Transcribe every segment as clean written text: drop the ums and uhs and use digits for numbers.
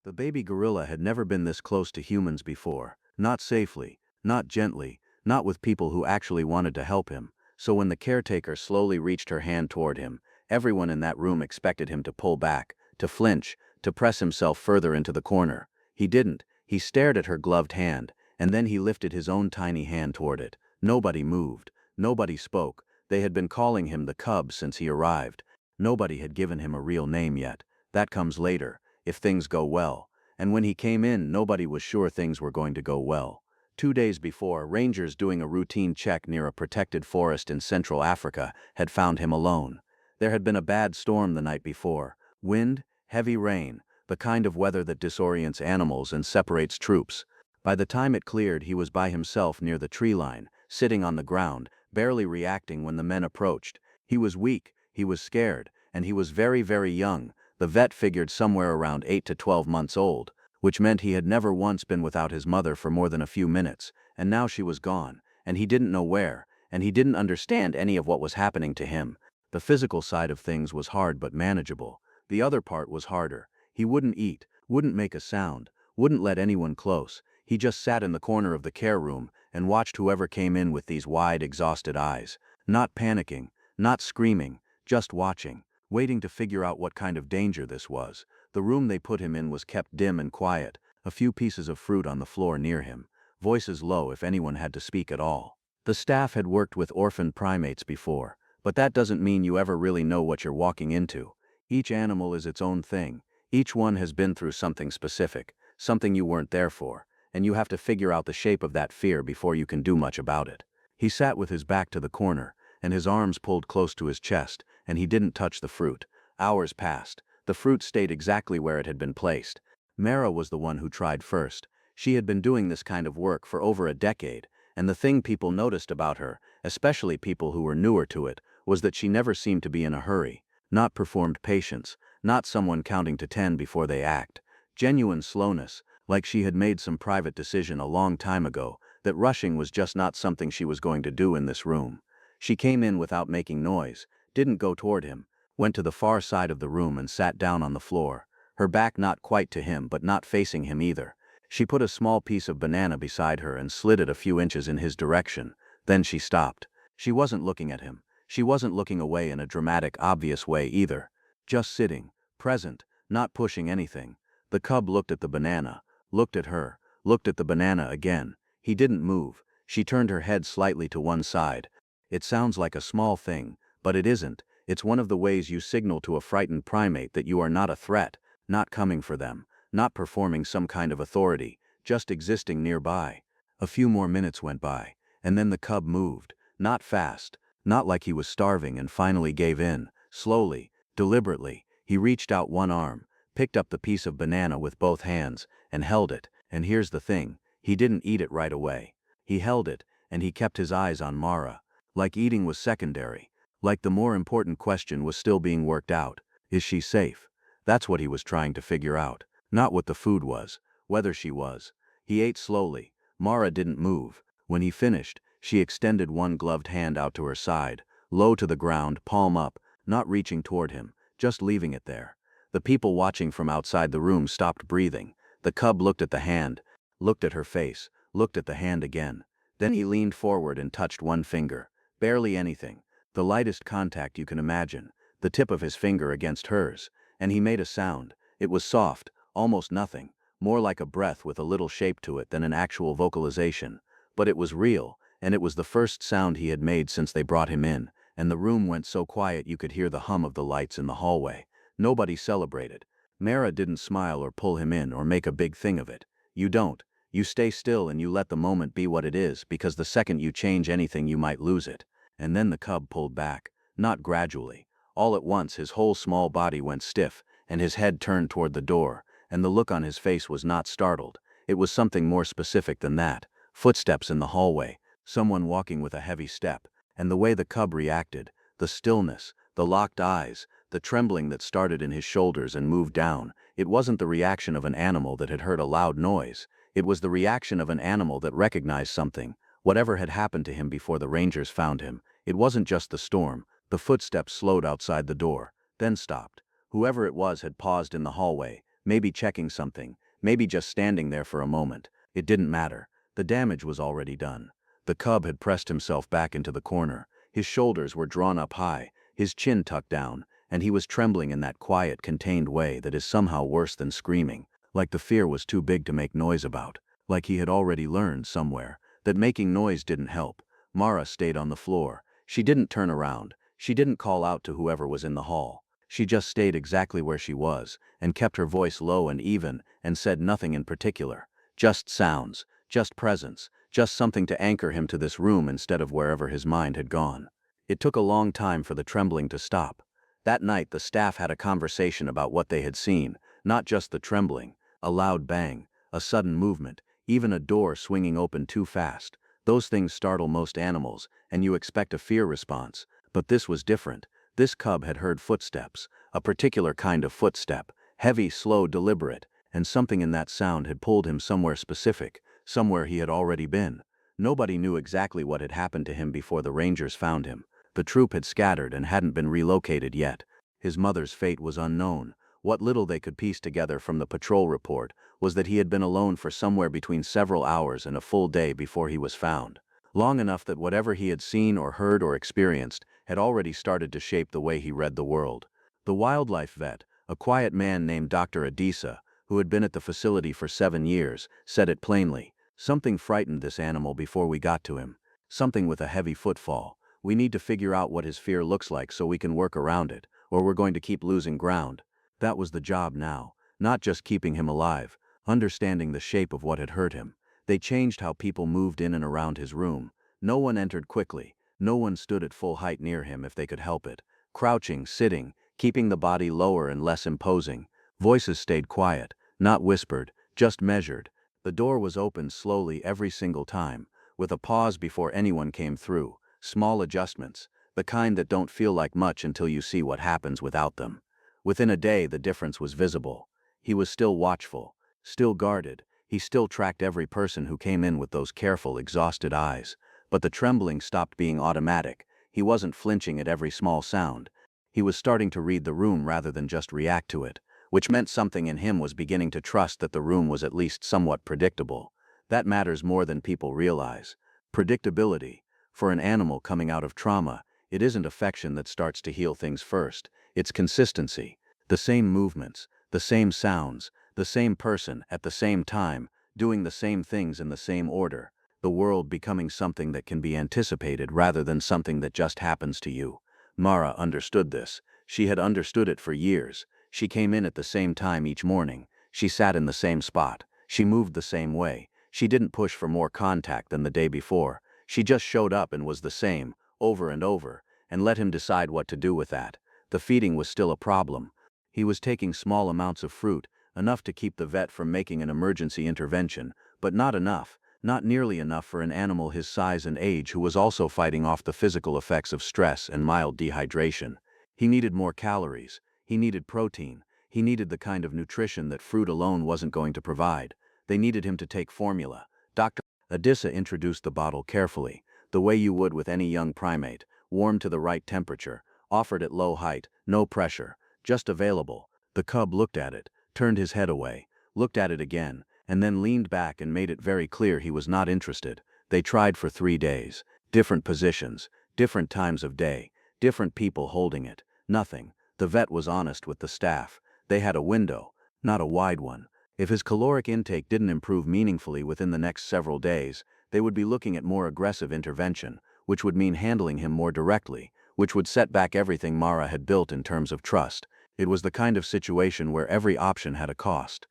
The baby gorilla had never been this close to humans before, not safely, not gently, not with people who actually wanted to help him. So when the caretaker slowly reached her hand toward him, everyone in that room expected him to pull back, to flinch, to press himself further into the corner. He didn't. He stared at her gloved hand, and then he lifted his own tiny hand toward it. Nobody moved. Nobody spoke. They had been calling him the cub since he arrived. Nobody had given him a real name yet. That comes later, if things go well. And when he came in, nobody was sure things were going to go well. 2 days before, rangers doing a routine check near a protected forest in Central Africa had found him alone. There had been a bad storm the night before. Wind, heavy rain, the kind of weather that disorients animals and separates troops. By the time it cleared, he was by himself near the tree line, sitting on the ground, barely reacting when the men approached. He was weak, he was scared, and he was very, very young. The vet figured somewhere around 8 to 12 months old, which meant he had never once been without his mother for more than a few minutes, and now she was gone, and he didn't know where, and he didn't understand any of what was happening to him. The physical side of things was hard but manageable. The other part was harder. He wouldn't eat, wouldn't make a sound, wouldn't let anyone close. He just sat in the corner of the care room and watched whoever came in with these wide, exhausted eyes. Not panicking, not screaming, just watching, waiting to figure out what kind of danger this was. The room they put him in was kept dim and quiet, a few pieces of fruit on the floor near him, voices low if anyone had to speak at all. The staff had worked with orphaned primates before, but that doesn't mean you ever really know what you're walking into. Each animal is its own thing. Each one has been through something specific, something you weren't there for, and you have to figure out the shape of that fear before you can do much about it. He sat with his back to the corner, and his arms pulled close to his chest, and he didn't touch the fruit. Hours passed. The fruit stayed exactly where it had been placed. Mara was the one who tried first. She had been doing this kind of work for over a decade, and the thing people noticed about her, especially people who were newer to it, was that she never seemed to be in a hurry, not performed patience, not someone counting to 10 before they act. Genuine slowness, like she had made some private decision a long time ago, that rushing was just not something she was going to do in this room. She came in without making noise, didn't go toward him, went to the far side of the room and sat down on the floor, her back not quite to him but not facing him either. She put a small piece of banana beside her and slid it a few inches in his direction. Then she stopped. She wasn't looking at him. She wasn't looking away in a dramatic, obvious way either. Just sitting, present, not pushing anything. The cub looked at the banana, looked at her, looked at the banana again. He didn't move. She turned her head slightly to one side. It sounds like a small thing, but it isn't. It's one of the ways you signal to a frightened primate that you are not a threat, not coming for them, not performing some kind of authority, just existing nearby. A few more minutes went by, and then the cub moved, not fast, not like he was starving, and finally gave in. Slowly, deliberately, he reached out one arm, picked up the piece of banana with both hands, and held it. And here's the thing, he didn't eat it right away. He held it, and he kept his eyes on Mara. Like eating was secondary. Like the more important question was still being worked out. Is she safe? That's what he was trying to figure out. Not what the food was, whether she was. He ate slowly. Mara didn't move. When he finished, she extended one gloved hand out to her side, low to the ground, palm up, not reaching toward him, just leaving it there. The people watching from outside the room stopped breathing. The cub looked at the hand, looked at her face, looked at the hand again. Then he leaned forward and touched one finger. Barely anything. The lightest contact you can imagine. The tip of his finger against hers. And he made a sound. It was soft, almost nothing. More like a breath with a little shape to it than an actual vocalization. But it was real, and it was the first sound he had made since they brought him in, and the room went so quiet you could hear the hum of the lights in the hallway. Nobody celebrated. Mara didn't smile or pull him in or make a big thing of it. You don't. You stay still and you let the moment be what it is, because the second you change anything you might lose it. And then the cub pulled back. Not gradually. All at once his whole small body went stiff, and his head turned toward the door, and the look on his face was not startled. It was something more specific than that. Footsteps in the hallway, someone walking with a heavy step, and the way the cub reacted, the stillness, the locked eyes, the trembling that started in his shoulders and moved down. It wasn't the reaction of an animal that had heard a loud noise. It was the reaction of an animal that recognized something, whatever had happened to him before the rangers found him. It wasn't just the storm. The footsteps slowed outside the door, then stopped. Whoever it was had paused in the hallway. maybe checking something, maybe just standing there for a moment. It didn't matter. The damage was already done. The cub had pressed himself back into the corner. His shoulders were drawn up high, his chin tucked down, and he was trembling in that quiet, contained way that is somehow worse than screaming, like the fear was too big to make noise about, like he had already learned somewhere that making noise didn't help. Mara stayed on the floor. She didn't turn around. She didn't call out to whoever was in the hall. She just stayed exactly where she was, and kept her voice low and even, and said nothing in particular. Just sounds, just presence, just something to anchor him to this room instead of wherever his mind had gone. It took a long time for the trembling to stop. That night the staff had a conversation about what they had seen, not just the trembling, a loud bang, a sudden movement, even a door swinging open too fast. Those things startle most animals, and you expect a fear response. But this was different. This cub had heard footsteps, a particular kind of footstep, heavy, slow, deliberate, and something in that sound had pulled him somewhere specific, somewhere he had already been. Nobody knew exactly what had happened to him before the rangers found him. The troop had scattered and hadn't been relocated yet. His mother's fate was unknown. What little they could piece together from the patrol report was that he had been alone for somewhere between several hours and a full day before he was found. Long enough that whatever he had seen or heard or experienced had already started to shape the way he read the world. The wildlife vet, a quiet man named Dr. Adisa, who had been at the facility for 7 years, said it plainly. Something frightened this animal before we got to him. Something with a heavy footfall. We need to figure out what his fear looks like so we can work around it, or we're going to keep losing ground. That was the job now, not just keeping him alive, understanding the shape of what had hurt him. They changed how people moved in and around his room. No one entered quickly. No one stood at full height near him if they could help it. Crouching, sitting, keeping the body lower and less imposing. Voices stayed quiet, not whispered, just measured. The door was opened slowly every single time, with a pause before anyone came through. Small adjustments, the kind that don't feel like much until you see what happens without them. Within a day the difference was visible. He was still watchful, still guarded. He still tracked every person who came in with those careful, exhausted eyes. But the trembling stopped being automatic. He wasn't flinching at every small sound. He was starting to read the room rather than just react to it, which meant something in him was beginning to trust that the room was at least somewhat predictable. That matters more than people realize. Predictability. For an animal coming out of trauma, it isn't affection that starts to heal things first. It's consistency. The same movements, the same sounds, the same person at the same time, doing the same things in the same order. The world becoming something that can be anticipated rather than something that just happens to you. Mara understood this. She had understood it for years. She came in at the same time each morning. She sat in the same spot. She moved the same way. She didn't push for more contact than the day before. She just showed up and was the same, over and over, and let him decide what to do with that. The feeding was still a problem. He was taking small amounts of fruit, enough to keep the vet from making an emergency intervention, but not enough, not nearly enough for an animal his size and age who was also fighting off the physical effects of stress and mild dehydration. He needed more calories. He needed protein. He needed the kind of nutrition that fruit alone wasn't going to provide. They needed him to take formula. Dr. Adisa introduced the bottle carefully, the way you would with any young primate, warmed to the right temperature, offered at low height, no pressure, just available. The cub looked at it, turned his head away, looked at it again, and then leaned back and made it very clear he was not interested. They tried for 3 days. Different positions, different times of day, different people holding it. Nothing. The vet was honest with the staff. They had a window, not a wide one. If his caloric intake didn't improve meaningfully within the next several days, they would be looking at more aggressive intervention, which would mean handling him more directly, which would set back everything Mara had built in terms of trust. It was the kind of situation where every option had a cost.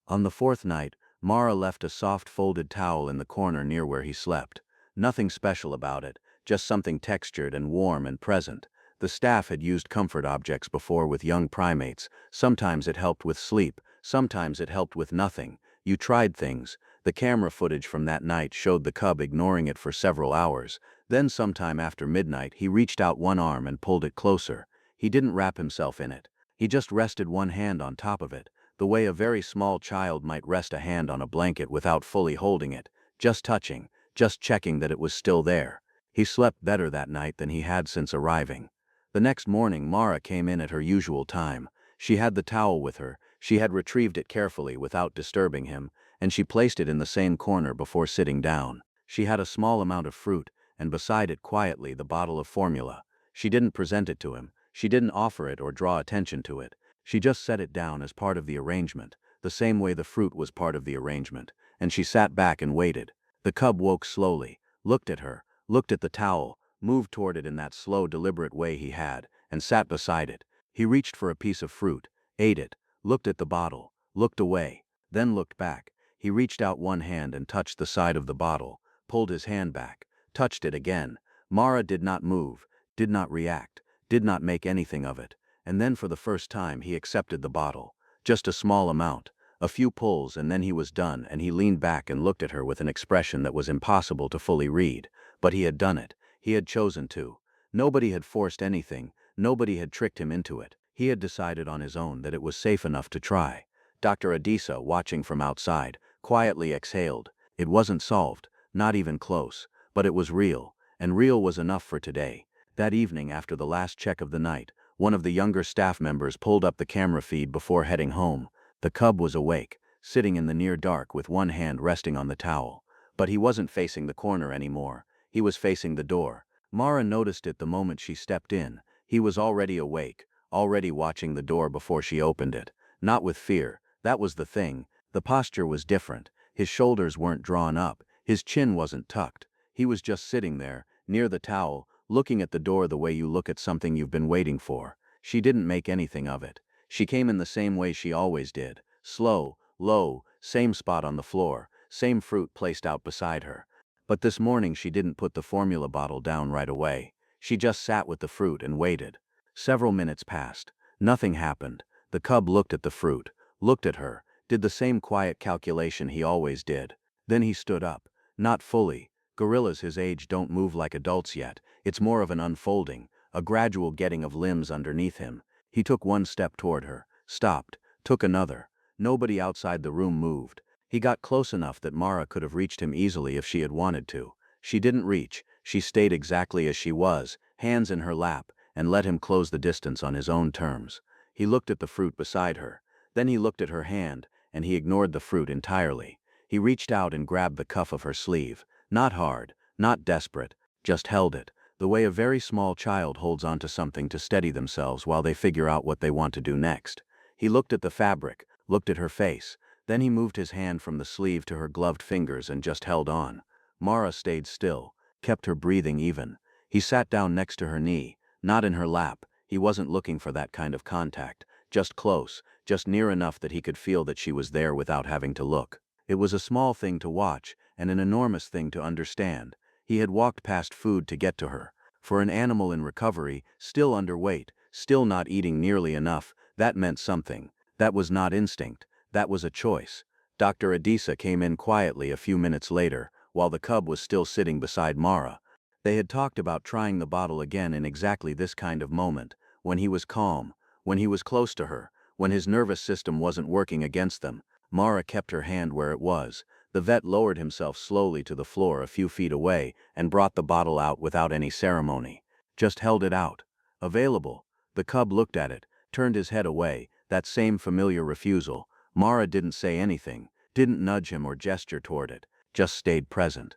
On the 4th night, Mara left a soft folded towel in the corner near where he slept. Nothing special about it, just something textured and warm and present. The staff had used comfort objects before with young primates. Sometimes it helped with sleep, sometimes it helped with nothing. You tried things. The camera footage from that night showed the cub ignoring it for several hours. Then sometime after midnight he reached out one arm and pulled it closer. He didn't wrap himself in it. He just rested one hand on top of it, the way a very small child might rest a hand on a blanket without fully holding it, just touching, just checking that it was still there. He slept better that night than he had since arriving. The next morning Mara came in at her usual time. She had the towel with her. She had retrieved it carefully without disturbing him, and she placed it in the same corner before sitting down. She had a small amount of fruit, and beside it quietly the bottle of formula. She didn't present it to him, she didn't offer it or draw attention to it. She just set it down as part of the arrangement, the same way the fruit was part of the arrangement, and she sat back and waited. The cub woke slowly, looked at her, looked at the towel, moved toward it in that slow, deliberate way he had, and sat beside it. He reached for a piece of fruit, ate it, looked at the bottle, looked away, then looked back. He reached out one hand and touched the side of the bottle, pulled his hand back, touched it again. Mara did not move, did not react, did not make anything of it, and then for the first time he accepted the bottle. Just a small amount, a few pulls, and then he was done, and he leaned back and looked at her with an expression that was impossible to fully read. But he had done it. He had chosen to. Nobody had forced anything, nobody had tricked him into it. He had decided on his own that it was safe enough to try. Dr. Adisa, watching from outside, quietly exhaled. It wasn't solved, not even close, but it was real, and real was enough for today. That evening, after the last check of the night, one of the younger staff members pulled up the camera feed before heading home. The cub was awake, sitting in the near dark with one hand resting on the towel. But he wasn't facing the corner anymore. He was facing the door. Mara noticed it the moment she stepped in. He was already awake, already watching the door before she opened it. Not with fear, that was the thing. The posture was different. His shoulders weren't drawn up, his chin wasn't tucked. He was just sitting there, near the towel, looking at the door the way you look at something you've been waiting for. She didn't make anything of it. She came in the same way she always did. Slow, low, same spot on the floor, same fruit placed out beside her. But this morning she didn't put the formula bottle down right away. She just sat with the fruit and waited. Several minutes passed. Nothing happened. The cub looked at the fruit, looked at her, did the same quiet calculation he always did. Then he stood up. Not fully. Gorillas his age don't move like adults yet. It's more of an unfolding, a gradual getting of limbs underneath him. He took one step toward her, stopped, took another. Nobody outside the room moved. He got close enough that Mara could have reached him easily if she had wanted to. She didn't reach. She stayed exactly as she was, hands in her lap, and let him close the distance on his own terms. He looked at the fruit beside her. Then he looked at her hand, and he ignored the fruit entirely. He reached out and grabbed the cuff of her sleeve. Not hard, not desperate, just held it, the way a very small child holds onto something to steady themselves while they figure out what they want to do next. He looked at the fabric, looked at her face. Then he moved his hand from the sleeve to her gloved fingers and just held on. Mara stayed still, kept her breathing even. He sat down next to her knee, not in her lap. He wasn't looking for that kind of contact, just close, just near enough that he could feel that she was there without having to look. It was a small thing to watch, and an enormous thing to understand. He had walked past food to get to her. For an animal in recovery, still underweight, still not eating nearly enough, that meant something. That was not instinct. That was a choice. Dr. Adisa came in quietly a few minutes later, while the cub was still sitting beside Mara. They had talked about trying the bottle again in exactly this kind of moment, when he was calm, when he was close to her, when his nervous system wasn't working against them. Mara kept her hand where it was. The vet lowered himself slowly to the floor a few feet away and brought the bottle out without any ceremony. Just held it out. Available. The cub looked at it, turned his head away, that same familiar refusal. Mara didn't say anything, didn't nudge him or gesture toward it, just stayed present.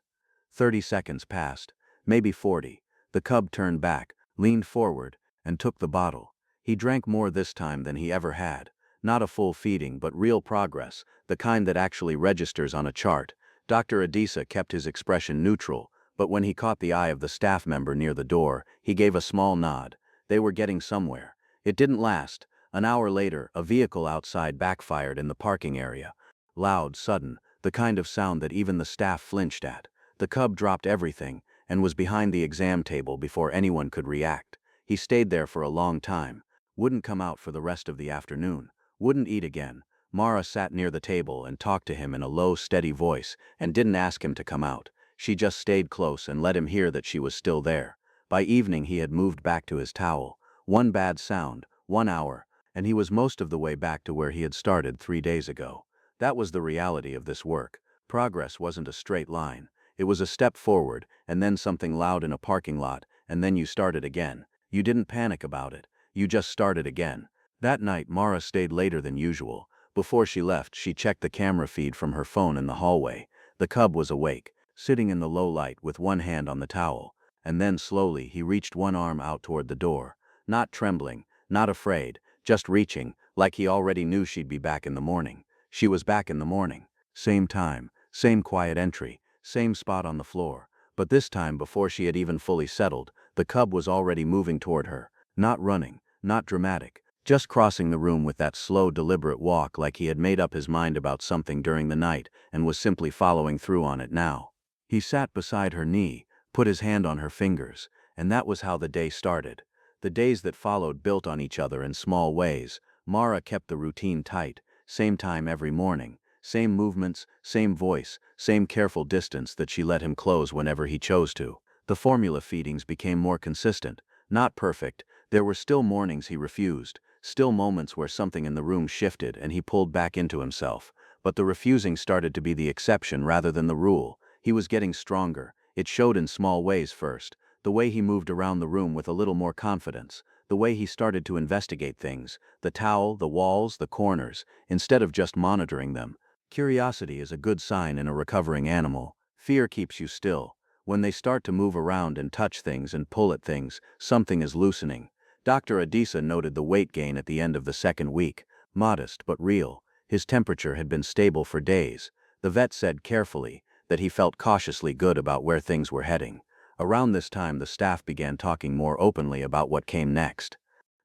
30 seconds passed, maybe 40. The cub turned back, leaned forward, and took the bottle. He drank more this time than he ever had. Not a full feeding, but real progress, the kind that actually registers on a chart. Dr. Adisa kept his expression neutral, but when he caught the eye of the staff member near the door, he gave a small nod. They were getting somewhere. It didn't last. An hour later, a vehicle outside backfired in the parking area. Loud, sudden, the kind of sound that even the staff flinched at. The cub dropped everything and was behind the exam table before anyone could react. He stayed there for a long time. Wouldn't come out for the rest of the afternoon. Wouldn't eat again. Mara sat near the table and talked to him in a low, steady voice and didn't ask him to come out. She just stayed close and let him hear that she was still there. By evening he had moved back to his towel. One bad sound, 1 hour, and he was most of the way back to where he had started 3 days ago. That was the reality of this work. Progress wasn't a straight line. It was a step forward, and then something loud in a parking lot, and then you started again. You didn't panic about it. You just started again. That night Mara stayed later than usual. Before she left, she checked the camera feed from her phone in the hallway. The cub was awake, sitting in the low light with one hand on the towel, and then slowly he reached one arm out toward the door. Not trembling, not afraid, just reaching, like he already knew she'd be back in the morning. She was back in the morning. Same time, same quiet entry, same spot on the floor. But this time, before she had even fully settled, the cub was already moving toward her. Not running, not dramatic, just crossing the room with that slow, deliberate walk, like he had made up his mind about something during the night and was simply following through on it now. He sat beside her knee, put his hand on her fingers, and that was how the day started. The days that followed built on each other in small ways. Mara kept the routine tight, same time every morning, same movements, same voice, same careful distance that she let him close whenever he chose to. The formula feedings became more consistent, not perfect. There were still mornings he refused, still moments where something in the room shifted and he pulled back into himself. But the refusing started to be the exception rather than the rule. He was getting stronger. It showed in small ways first. The way he moved around the room with a little more confidence. The way he started to investigate things. The towel, the walls, the corners, instead of just monitoring them. Curiosity is a good sign in a recovering animal. Fear keeps you still. When they start to move around and touch things and pull at things, something is loosening. Dr. Adisa noted the weight gain at the end of the second week. Modest but real. His temperature had been stable for days. The vet said carefully that he felt cautiously good about where things were heading. Around this time, the staff began talking more openly about what came next.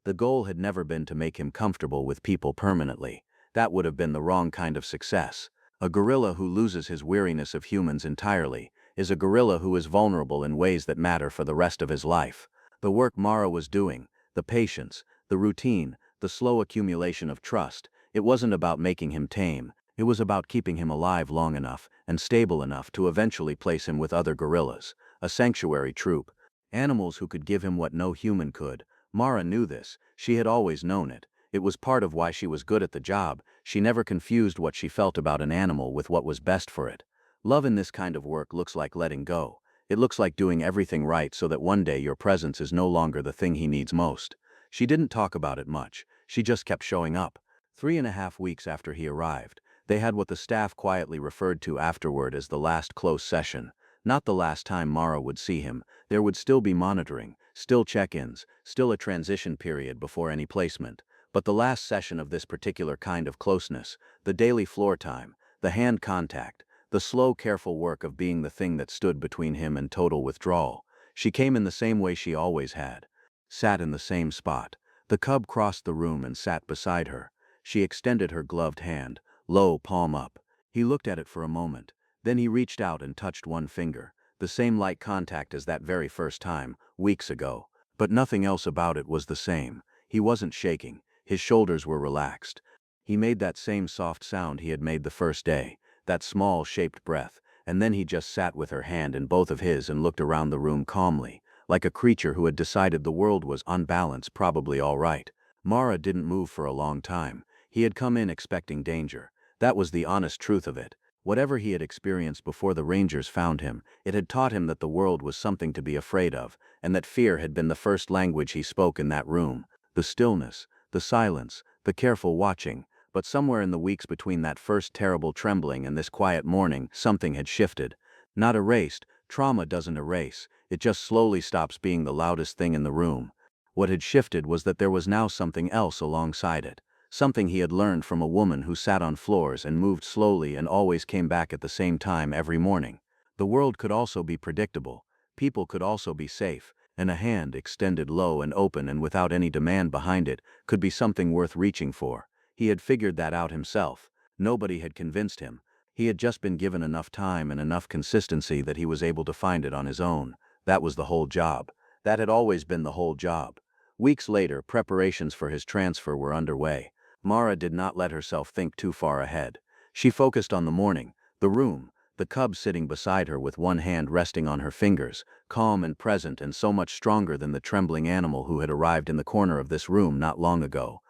The goal had never been to make him comfortable with people permanently. That would have been the wrong kind of success. A gorilla who loses his weariness of humans entirely is a gorilla who is vulnerable in ways that matter for the rest of his life. The work Mara was doing, the patience, the routine, the slow accumulation of trust, it wasn't about making him tame. It was about keeping him alive long enough and stable enough to eventually place him with other gorillas, a sanctuary troop, animals who could give him what no human could. Mara knew this. She had always known it. It was part of why she was good at the job. She never confused what she felt about an animal with what was best for it. Love in this kind of work looks like letting go. It looks like doing everything right so that one day your presence is no longer the thing he needs most. She didn't talk about it much. She just kept showing up. 3.5 weeks after he arrived, they had what the staff quietly referred to afterward as the last close session. Not the last time Mara would see him. There would still be monitoring, still check-ins, still a transition period before any placement. But the last session of this particular kind of closeness, the daily floor time, the hand contact, the slow, careful work of being the thing that stood between him and total withdrawal. She came in the same way she always had. Sat in the same spot. The cub crossed the room and sat beside her. She extended her gloved hand, low, palm up. He looked at it for a moment. Then he reached out and touched one finger. The same light contact as that very first time, weeks ago. But nothing else about it was the same. He wasn't shaking. His shoulders were relaxed. He made that same soft sound he had made the first day, that small, shaped breath, and then he just sat with her hand in both of his and looked around the room calmly, like a creature who had decided the world was, on balance, probably all right. Mara didn't move for a long time. He had come in expecting danger. That was the honest truth of it. Whatever he had experienced before the Rangers found him, it had taught him that the world was something to be afraid of, and that fear had been the first language he spoke in that room. The stillness, the silence, the careful watching. But somewhere in the weeks between that first terrible trembling and this quiet morning, something had shifted. Not erased. Trauma doesn't erase. It just slowly stops being the loudest thing in the room. What had shifted was that there was now something else alongside it. Something he had learned from a woman who sat on floors and moved slowly and always came back at the same time every morning. The world could also be predictable. People could also be safe. And a hand extended low and open and without any demand behind it could be something worth reaching for. He had figured that out himself. Nobody had convinced him. He had just been given enough time and enough consistency that he was able to find it on his own. That was the whole job. That had always been the whole job. Weeks later, preparations for his transfer were underway. Mara did not let herself think too far ahead. She focused on the morning, the room, the cub sitting beside her with one hand resting on her fingers, calm and present and so much stronger than the trembling animal who had arrived in the corner of this room not long ago.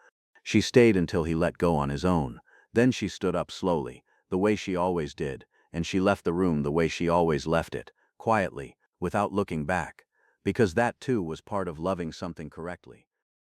She stayed until he let go on his own. Then she stood up slowly, the way she always did, and she left the room the way she always left it, quietly, without looking back. Because that too was part of loving something correctly.